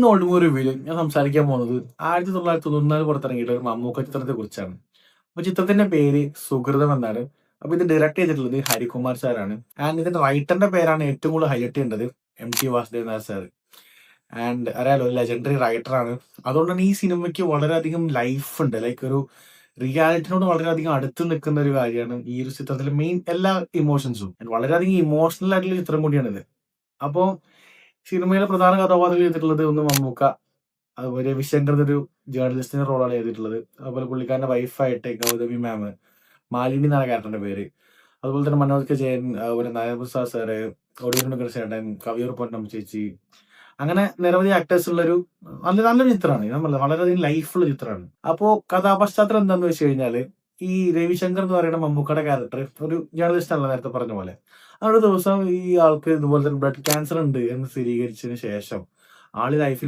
ഇന്ന് ഒളിമൂർ റിവ്യൂല് ഞാൻ സംസാരിക്കാൻ പോകുന്നത് 1994 പുറത്തിറങ്ങിയിട്ടുള്ള ഒരു മമ്മൂക്ക ചിത്രത്തെ കുറിച്ചാണ്. അപ്പൊ ചിത്രത്തിന്റെ പേര് സുഹൃതം എന്നാണ്. അപ്പൊ ഇത് ഡയറക്ട് ചെയ്തിട്ടുള്ളത് ഹരികുമാർ സാറാണ്. ആൻഡ് ഇതിന്റെ റൈറ്ററിന്റെ പേരാണ് ഏറ്റവും കൂടുതൽ ഹൈലൈറ്റ് ചെയ്യേണ്ടത്, MT Vasudevan Nair sir. And അറിയാലോ, ലെജൻഡറി റൈറ്ററാണ്. അതുകൊണ്ടാണ് ഈ സിനിമയ്ക്ക് വളരെയധികം ലൈഫ് ഉണ്ട്. ലൈക്ക് ഒരു റിയാലിറ്റിനോട് വളരെയധികം അടുത്ത് നിൽക്കുന്ന ഒരു കാര്യമാണ് ഈ ഒരു ചിത്രത്തിലെ മെയിൻ എല്ലാ ഇമോഷൻസും. വളരെയധികം ഇമോഷണൽ ആയിട്ടുള്ള ചിത്രം കൂടിയാണിത്. അപ്പോ സിനിമയിലെ പ്രധാന കഥാപാത്രം ചെയ്തിട്ടുള്ളത് ഒന്ന് മമ്മൂക്ക, അതുപോലെ രവിശങ്കർ ഒരു ജേർണലിസ്റ്റിന്റെ റോളാണ് ചെയ്തിട്ടുള്ളത്. അതുപോലെ പുള്ളിക്കാരന്റെ വൈഫായിട്ട് ഗൗതമി മാം, മാലിനി എന്നാണ് ക്യാരക്ടറിന്റെ പേര്. അതുപോലെ തന്നെ മനോജ് കെ ജയൻ, അതുപോലെ നായർപ്രസാദ് സാറ്, ഒടിയൂർ ചേട്ടൻ, കവിയൂർ പൊന്നമ്മ ചേച്ചി, അങ്ങനെ നിരവധി ആക്ടേഴ്സ് ഉള്ളൊരു നല്ലൊരു ചിത്രമാണ്. നമ്മൾ വളരെയധികം ലൈഫുള്ള ചിത്രമാണ്. അപ്പോ കഥാപശ്ചാത്തലം എന്താന്ന് വെച്ച് കഴിഞ്ഞാല്, ഈ രവിശങ്കർ എന്ന് പറയുന്ന മമ്മൂക്കയുടെ ക്യാരക്ടർ ഒരു ജേർണലിസ്റ്റ് ആണല്ലോ, നേരത്തെ പറഞ്ഞ പോലെ. ആ ഒരു ദിവസം ഈ ആൾക്ക് ഇതുപോലെ തന്നെ ബ്ലഡ് ക്യാൻസർ ഉണ്ട് എന്ന് സ്ഥിരീകരിച്ചതിന് ശേഷം ആള് ലൈഫിൽ